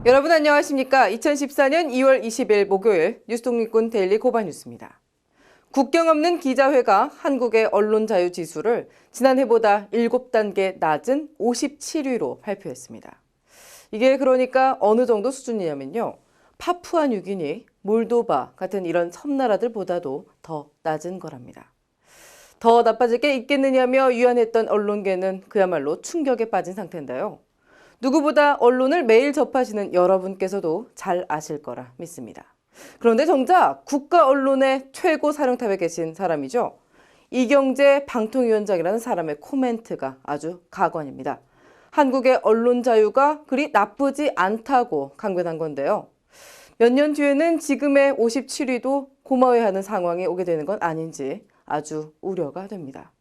여러분 안녕하십니까? 2014년 2월 20일 목요일 뉴스독립군 데일리 고발뉴스입니다. 국경 없는 기자회가 한국의 언론 자유 지수를 지난해보다 7단계 낮은 57위로 발표했습니다. 이게 그러니까 어느 정도 수준이냐면요. 파푸아뉴기니, 몰도바 같은 이런 섬나라들보다도 더 낮은 거랍니다. 더 나빠질 게 있겠느냐며 유한했던 언론계는 그야말로 충격에 빠진 상태인데요. 누구보다 언론을 매일 접하시는 여러분께서도 잘 아실 거라 믿습니다. 그런데 정작 국가 언론의 최고 사령탑에 계신 사람이죠. 이경재 방통위원장이라는 사람의 코멘트가 아주 가관입니다. 한국의 언론 자유가 그리 나쁘지 않다고 강변한 건데요. 몇 년 뒤에는 지금의 57위도 고마워하는 상황이 오게 되는 건 아닌지 아주 우려가 됩니다.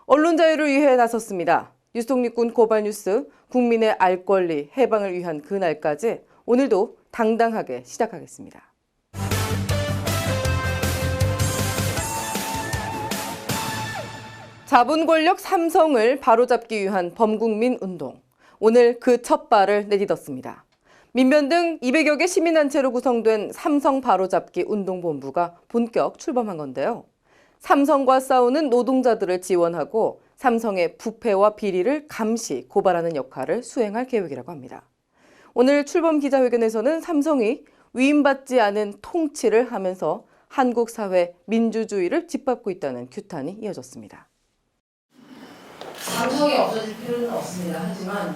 언론 자유를 위해 나섰습니다. 뉴스독립군 고발뉴스, 국민의 알 권리 해방을 위한 그날까지 오늘도 당당하게 시작하겠습니다. 자본 권력 삼성을 바로잡기 위한 범국민 운동. 오늘 그 첫 발을 내딛었습니다. 민변 등 200여 개 시민단체로 구성된 삼성 바로잡기 운동본부가 본격 출범한 건데요. 삼성과 싸우는 노동자들을 지원하고 삼성의 부패와 비리를 감시, 고발하는 역할을 수행할 계획이라고 합니다. 오늘 출범 기자회견에서는 삼성이 위임받지 않은 통치를 하면서 한국 사회 민주주의를 짓밟고 있다는 규탄이 이어졌습니다. 삼성이 없어질 필요는 없습니다. 하지만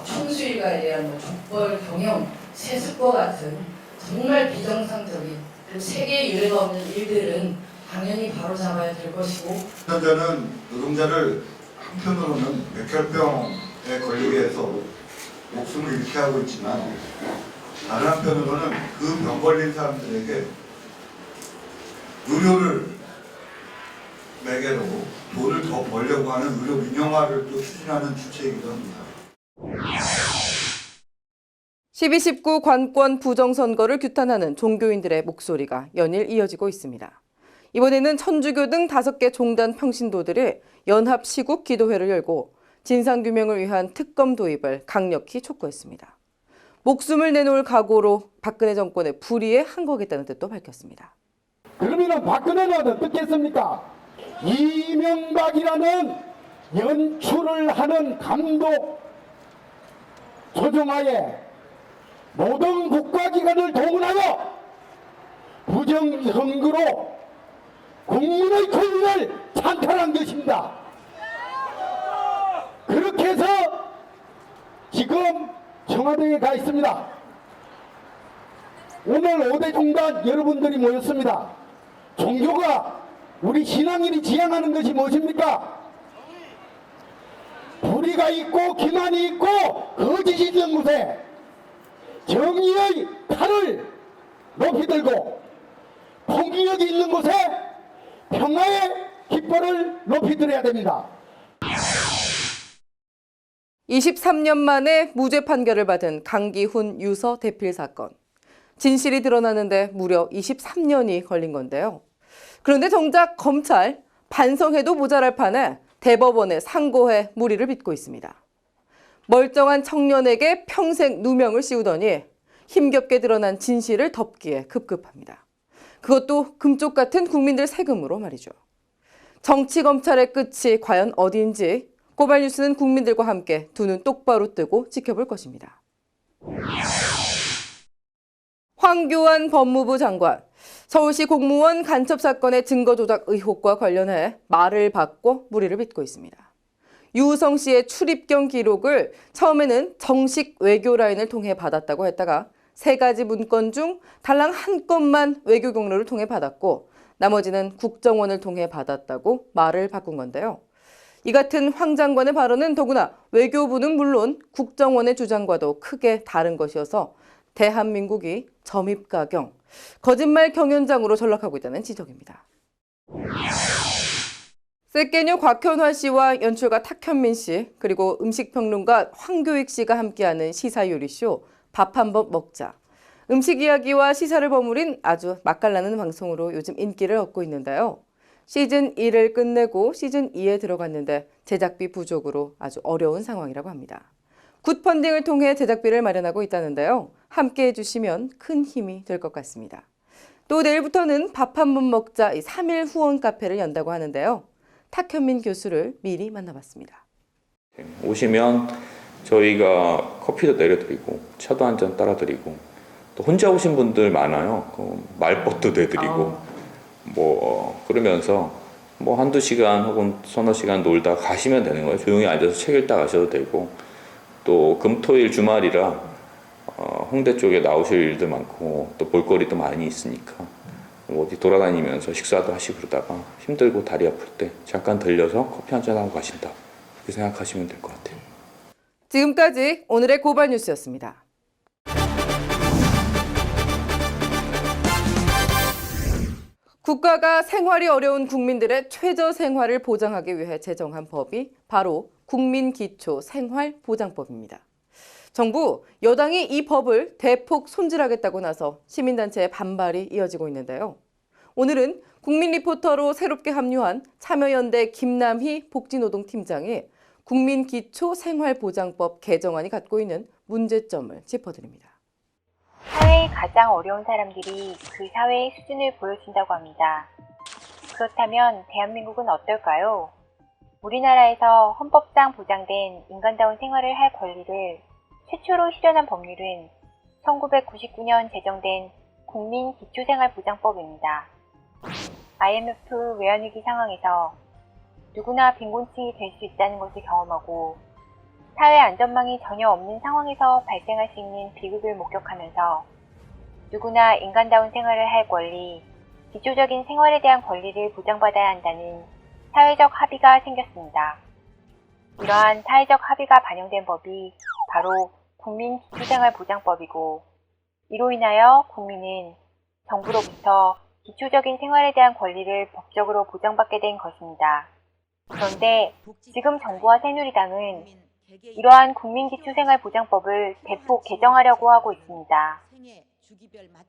총수일가에 대한 족벌, 경영, 세습과 같은 정말 비정상적인 그리고 세계에 유례가 없는 일들은 당연히 바로잡아야 될 것이고, 현재는 노동자를 한편으로는 백혈병에 걸리게 해서 목숨을 잃게 하고 있지만 다른 한편으로는 그 병 걸린 사람들에게 의료를 매개로 돈을 더 벌려고 하는 의료 민영화를 또 추진하는 주체이기도 합니다. 12.19 관권 부정선거를 규탄하는 종교인들의 목소리가 연일 이어지고 있습니다. 이번에는 천주교 등 5개 종단 평신도들이 연합 시국 기도회를 열고 진상규명을 위한 특검 도입을 강력히 촉구했습니다. 목숨을 내놓을 각오로 박근혜 정권의 불의에 항거하겠다는 뜻도 밝혔습니다. 그러면 박근혜는 어떻겠습니까? 이명박이라는 연출을 하는 감독 조정하에 모든 국가기관을 동원하여 부정선거로 국민의 권리를 찬탈한 것입니다. 그렇게 해서 지금 청와대에 가 있습니다. 오늘 5대 종단 여러분들이 모였습니다. 종교가 우리 신앙인이 지향하는 것이 무엇입니까? 불의가 있고 기만이 있고 거짓이 있는 곳에 정의의 칼을 높이 들고 공기력이 있는 곳에 평화의 깃발을 높이 들어야 됩니다. 23년 만에 무죄 판결을 받은 강기훈 유서 대필 사건. 진실이 드러나는데 무려 23년이 걸린 건데요. 그런데 정작 검찰 반성해도 모자랄 판에 대법원의 상고해 무리를 빚고 있습니다. 멀쩡한 청년에게 평생 누명을 씌우더니 힘겹게 드러난 진실을 덮기에 급급합니다. 그것도 금쪽 같은 국민들 세금으로 말이죠. 정치 검찰의 끝이 과연 어디인지 고발뉴스는 국민들과 함께 두 눈 똑바로 뜨고 지켜볼 것입니다. 황교안 법무부 장관, 서울시 공무원 간첩 사건의 증거 조작 의혹과 관련해 말을 받고 무리를 빚고 있습니다. 유우성 씨의 출입경 기록을 처음에는 정식 외교 라인을 통해 받았다고 했다가 3가지 문건 중 달랑 한 건만 외교 경로를 통해 받았고 나머지는 국정원을 통해 받았다고 말을 바꾼 건데요. 이 같은 황 장관의 발언은 더구나 외교부는 물론 국정원의 주장과도 크게 다른 것이어서 대한민국이 점입가경, 거짓말 경연장으로 전락하고 있다는 지적입니다. 셋개녀 곽현화 씨와 연출가 탁현민 씨, 그리고 음식평론가 황교익 씨가 함께하는 시사요리쇼 밥 한번 먹자. 음식 이야기와 시사를 버무린 아주 맛깔나는 방송으로 요즘 인기를 얻고 있는데요. 시즌 1을 끝내고 시즌 2에 들어갔는데 제작비 부족으로 아주 어려운 상황이라고 합니다. 굿펀딩을 통해 제작비를 마련하고 있다는데요. 함께 해주시면 큰 힘이 될 것 같습니다. 또 내일부터는 밥 한 번 먹자 3일 후원 카페를 연다고 하는데요. 탁현민 교수를 미리 만나봤습니다. 오시면 저희가 커피도 내려드리고 차도 한 잔 따라드리고 또 혼자 오신 분들 많아요. 말벗도 내드리고 그러면서 한두 시간 혹은 서너 시간 놀다 가시면 되는 거예요. 조용히 앉아서 책 읽다 가셔도 되고 또 금토일 주말이라 홍대 쪽에 나오실 일도 많고 또 볼거리도 많이 있으니까 어디 돌아다니면서 식사도 하시고 그러다가 힘들고 다리 아플 때 잠깐 들려서 커피 한잔 하고 가신다. 그렇게 생각하시면 될 것 같아요. 지금까지 오늘의 고발 뉴스였습니다. 국가가 생활이 어려운 국민들의 최저 생활을 보장하기 위해 제정한 법이 바로 국민기초생활보장법입니다. 정부, 여당이 이 법을 대폭 손질하겠다고 나서 시민단체의 반발이 이어지고 있는데요. 오늘은 국민리포터로 새롭게 합류한 참여연대 김남희 복지노동팀장이 국민기초생활보장법 개정안이 갖고 있는 문제점을 짚어드립니다. 사회의 가장 어려운 사람들이 그 사회의 수준을 보여준다고 합니다. 그렇다면 대한민국은 어떨까요? 우리나라에서 헌법상 보장된 인간다운 생활을 할 권리를 최초로 실현한 법률은 1999년 제정된 국민기초생활보장법입니다. IMF 외환위기 상황에서 누구나 빈곤층이 될 수 있다는 것을 경험하고 사회 안전망이 전혀 없는 상황에서 발생할 수 있는 비극을 목격하면서 누구나 인간다운 생활을 할 권리, 기초적인 생활에 대한 권리를 보장받아야 한다는 사회적 합의가 생겼습니다. 이러한 사회적 합의가 반영된 법이 바로 국민기초생활보장법이고 이로 인하여 국민은 정부로부터 기초적인 생활에 대한 권리를 법적으로 보장받게 된 것입니다. 그런데 지금 정부와 새누리당은 이러한 국민기초생활보장법을 대폭 개정하려고 하고 있습니다.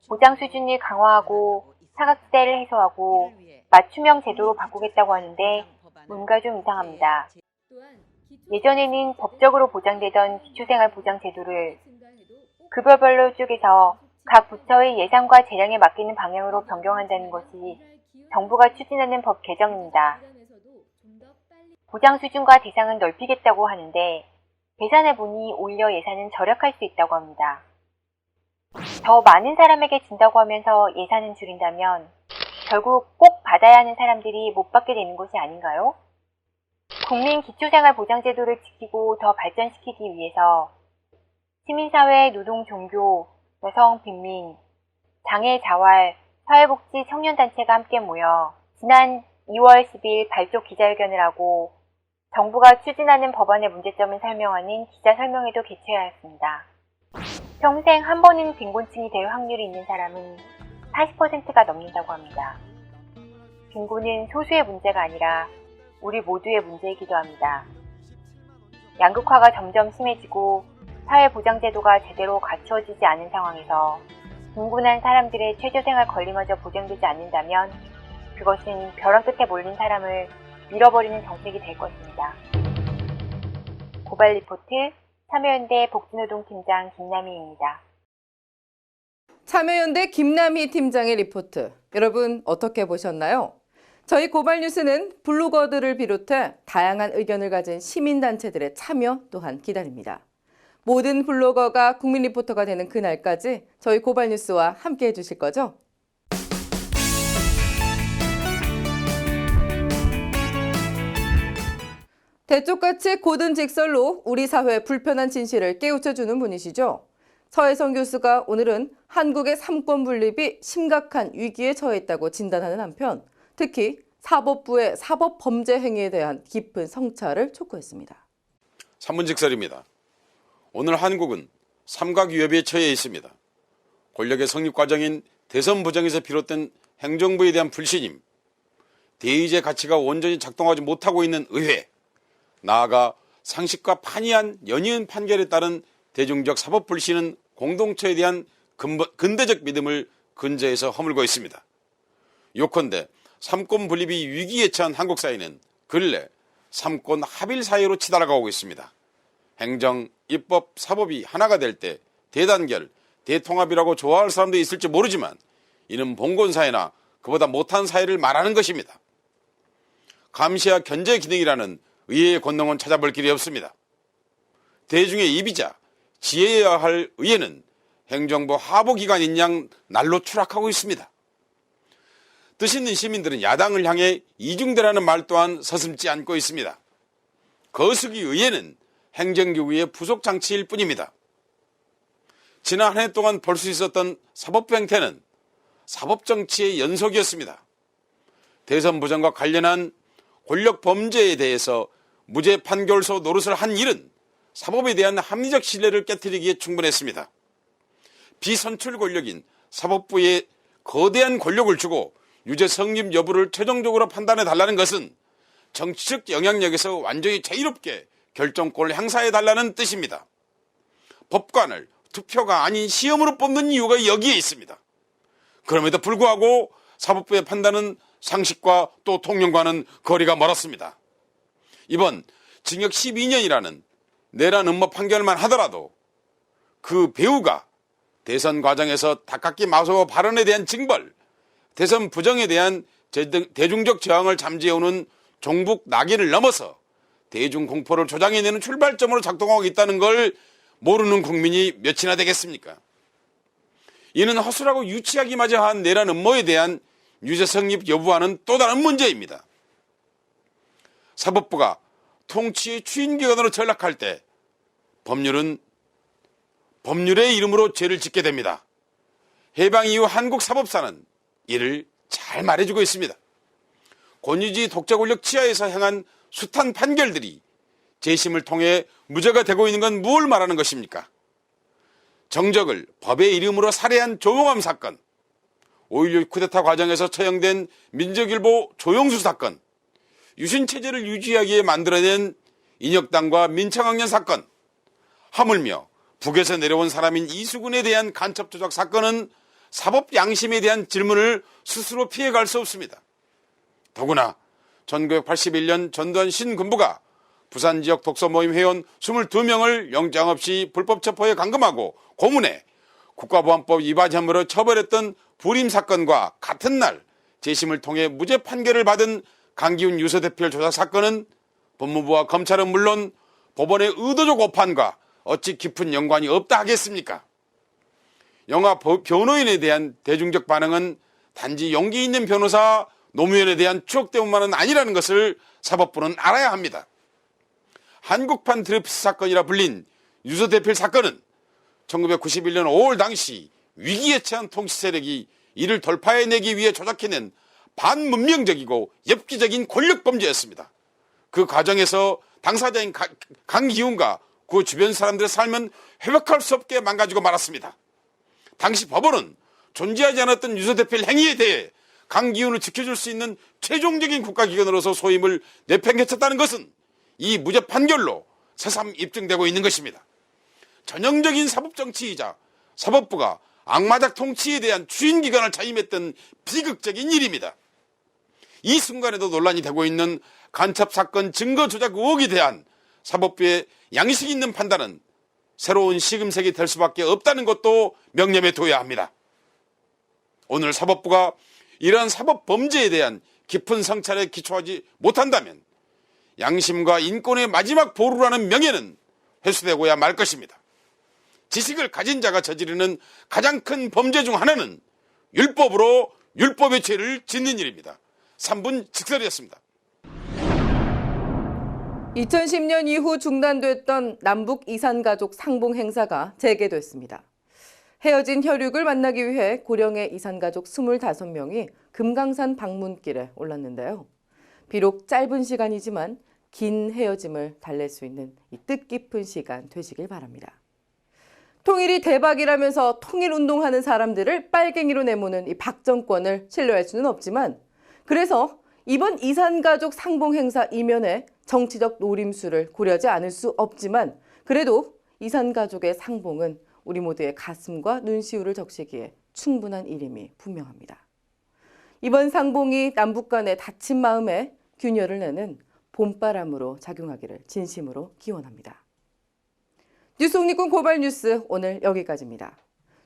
보장 수준을 강화하고 사각지대를 해소하고 맞춤형 제도로 바꾸겠다고 하는데 뭔가 좀 이상합니다. 예전에는 법적으로 보장되던 기초생활보장 제도를 급여별로 쪼개서 각 부처의 예산과 재량에 맡기는 방향으로 변경한다는 것이 정부가 추진하는 법 개정입니다. 보장 수준과 대상은 넓히겠다고 하는데 계산해보니 오히려 예산은 절약할 수 있다고 합니다. 더 많은 사람에게 준다고 하면서 예산은 줄인다면 결국 꼭 받아야 하는 사람들이 못 받게 되는 것이 아닌가요? 국민기초생활보장제도를 지키고 더 발전시키기 위해서 시민사회, 노동, 종교, 여성, 빈민, 장애, 자활, 사회복지, 청년단체가 함께 모여 지난 2월 10일 발족 기자회견을 하고 정부가 추진하는 법안의 문제점을 설명하는 기자 설명회도 개최하였습니다. 평생 한 번은 빈곤층이 될 확률이 있는 사람은 40%가 넘는다고 합니다. 빈곤은 소수의 문제가 아니라 우리 모두의 문제이기도 합니다. 양극화가 점점 심해지고 사회보장제도가 제대로 갖추어지지 않은 상황에서 빈곤한 사람들의 최저생활 권리마저 보장되지 않는다면 그것은 벼랑 끝에 몰린 사람을 밀어버리는 정책이 될 것입니다. 고발 리포트 참여연대 복지노동팀장 김남희입니다. 참여연대 김남희 팀장의 리포트. 여러분 어떻게 보셨나요? 저희 고발 뉴스는 블로거들을 비롯해 다양한 의견을 가진 시민단체들의 참여 또한 기다립니다. 모든 블로거가 국민 리포터가 되는 그날까지 저희 고발 뉴스와 함께 해주실 거죠? 대쪽같이 고든 직설로 우리 사회의 불편한 진실을 깨우쳐주는 분이시죠. 서혜성 교수가 오늘은 한국의 삼권 분립이 심각한 위기에 처해 있다고 진단하는 한편 특히 사법부의 사법범죄 행위에 대한 깊은 성찰을 촉구했습니다. 산문직설입니다. 오늘 한국은 삼각위협에 처해 있습니다. 권력의 성립 과정인 대선 부정에서 비롯된 행정부에 대한 불신임, 대의제 가치가 온전히 작동하지 못하고 있는 의회, 나아가 상식과 판이한 연이은 판결에 따른 대중적 사법 불신은 공동체에 대한 근대적 믿음을 근저에서 허물고 있습니다. 요컨대 삼권 분립이 위기에 처한 한국 사회는 근래 삼권 합일 사회로 치달아가고 있습니다. 행정, 입법, 사법이 하나가 될 때 대단결, 대통합이라고 좋아할 사람도 있을지 모르지만 이는 봉건사회나 그보다 못한 사회를 말하는 것입니다. 감시와 견제 기능이라는 의회의 권능은 찾아볼 길이 없습니다. 대중의 입이자 지혜여야 할 의회는 행정부 하부기관인 양 날로 추락하고 있습니다. 뜻 있는 시민들은 야당을 향해 이중대라는 말 또한 서슴지 않고 있습니다. 거수기 의회는 행정기구의 부속장치일 뿐입니다. 지난 한 해 동안 볼 수 있었던 사법부 행태는 사법정치의 연속이었습니다. 대선 부정과 관련한 권력 범죄에 대해서 무죄 판결서 노릇을 한 일은 사법에 대한 합리적 신뢰를 깨트리기에 충분했습니다. 비선출 권력인 사법부에 거대한 권력을 주고 유죄 성립 여부를 최종적으로 판단해 달라는 것은 정치적 영향력에서 완전히 자유롭게 결정권을 행사해 달라는 뜻입니다. 법관을 투표가 아닌 시험으로 뽑는 이유가 여기에 있습니다. 그럼에도 불구하고 사법부의 판단은 상식과 또 통념과는 거리가 멀었습니다. 이번 징역 12년이라는 내란 음모 판결만 하더라도 그 배우가 대선 과정에서 다깎기 마소 발언에 대한 징벌, 대선 부정에 대한 대중적 저항을 잠재우는 종북 낙인을 넘어서 대중 공포를 조장해내는 출발점으로 작동하고 있다는 걸 모르는 국민이 몇이나 되겠습니까? 이는 허술하고 유치하기마저 한 내란 음모에 대한 유죄 성립 여부와는 또 다른 문제입니다. 사법부가 통치의 추인기관으로 전락할 때 법률은 법률의 이름으로 죄를 짓게 됩니다. 해방 이후 한국 사법사는 이를 잘 말해주고 있습니다. 권위주의 독재 권력 치하에서 행한 숱한 판결들이 재심을 통해 무죄가 되고 있는 건 무엇을 말하는 것입니까? 정적을 법의 이름으로 살해한 조용암 사건, 5.16 쿠데타 과정에서 처형된 민족일보 조영수 사건, 유신체제를 유지하기에 만들어낸 인혁당과 민청학년 사건, 하물며 북에서 내려온 사람인 이수근에 대한 간첩 조작 사건은 사법 양심에 대한 질문을 스스로 피해갈 수 없습니다. 더구나 1981년 전두환 신군부가 부산 지역 독서 모임 회원 22명을 영장 없이 불법 체포에 감금하고 고문해 국가보안법 위반 혐의로 처벌했던 불임 사건과 같은 날 재심을 통해 무죄 판결을 받은 강기훈 유서대표 조작 사건은 법무부와 검찰은 물론 법원의 의도적 오판과 어찌 깊은 연관이 없다 하겠습니까? 영화 변호인에 대한 대중적 반응은 단지 용기 있는 변호사 노무현에 대한 추억 때문만은 아니라는 것을 사법부는 알아야 합니다. 한국판 드레프트 사건이라 불린 유서대필 사건은 1991년 5월 당시 위기에 처한 통치 세력이 이를 돌파해내기 위해 조작해낸 반문명적이고 엽기적인 권력범죄였습니다. 그 과정에서 당사자인 강기훈과 그 주변 사람들의 삶은 회복할 수 없게 망가지고 말았습니다. 당시 법원은 존재하지 않았던 유서대필 행위에 대해 강기훈을 지켜줄 수 있는 최종적인 국가기관으로서 소임을 내팽개쳤다는 것은 이 무죄 판결로 새삼 입증되고 있는 것입니다. 전형적인 사법정치이자 사법부가 악마적 통치에 대한 추인기관을 자임했던 비극적인 일입니다. 이 순간에도 논란이 되고 있는 간첩사건 증거 조작 의혹에 대한 사법부의 양식 있는 판단은 새로운 시금석이 될 수밖에 없다는 것도 명념에 둬야 합니다. 오늘 사법부가 이러한 사법 범죄에 대한 깊은 성찰에 기초하지 못한다면 양심과 인권의 마지막 보루라는 명예는 회수되고야 말 것입니다. 지식을 가진 자가 저지르는 가장 큰 범죄 중 하나는 율법으로 율법의 죄를 짓는 일입니다. 3분 직설이었습니다. 2010년 이후 중단됐던 남북 이산가족 상봉 행사가 재개됐습니다. 헤어진 혈육을 만나기 위해 고령의 이산가족 25명이 금강산 방문길에 올랐는데요. 비록 짧은 시간이지만 긴 헤어짐을 달랠 수 있는 이 뜻깊은 시간 되시길 바랍니다. 통일이 대박이라면서 통일운동하는 사람들을 빨갱이로 내모는 이 박 정권을 신뢰할 수는 없지만 그래서 이번 이산가족 상봉 행사 이면에 정치적 노림수를 고려하지 않을 수 없지만 그래도 이산가족의 상봉은 우리 모두의 가슴과 눈시울을 적시기에 충분한 일임이 분명합니다. 이번 상봉이 남북 간의 다친 마음에 균열을 내는 봄바람으로 작용하기를 진심으로 기원합니다. 뉴스 독립군 고발 뉴스 오늘 여기까지입니다.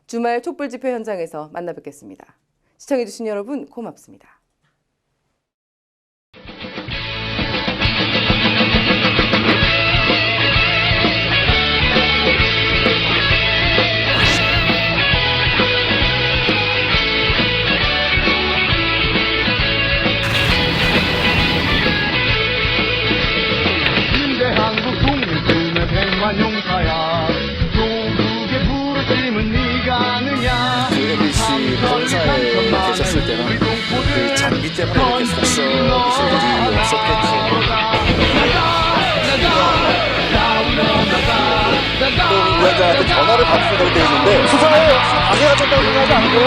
주말 촛불 집회 현장에서 만나 뵙겠습니다. 시청해주신 여러분 고맙습니다. 한국 국민쯤의 백만 용사야 조국의 부르심은 네가 아느냐 ABC 본사에 계셨을 때는 그 장비 때문에 이렇게 속썩이실 일이 없었겠죠. 또 위원장한테 전화를 받으셔도 돼 있는데 수사에 방해하셨다고 생각하지 않고요?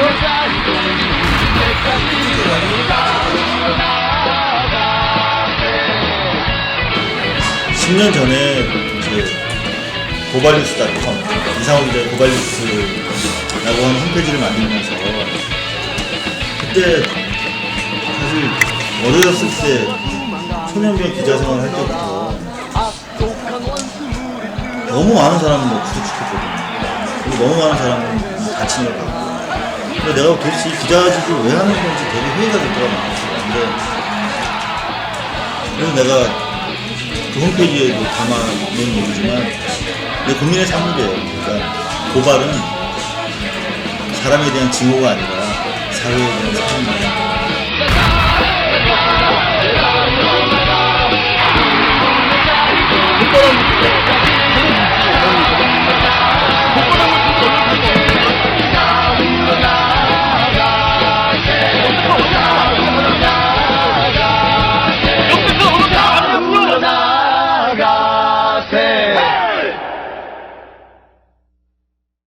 10년 전에 고발뉴스닷컴 이상호 기자의 고발뉴스라고 하는 홈페이지를 만들면서 그때 사실 어려졌을 때 초년병 기자 생활을 할 때부터 너무 많은 사람을 구속시켰거든요. 그리고 너무 많은 사람을 다친 걸 봤고 근데 내가 도대체 이 기자직을 왜 하는 건지 되게 회의가 됐더라고요. 그래서 내가 그 홈페이지에도 담아놓은 얘기지만 내 국민의 삶이래요. 그러니까 고발은 사람에 대한 증오가 아니라 사회에 대한 사랑입니다.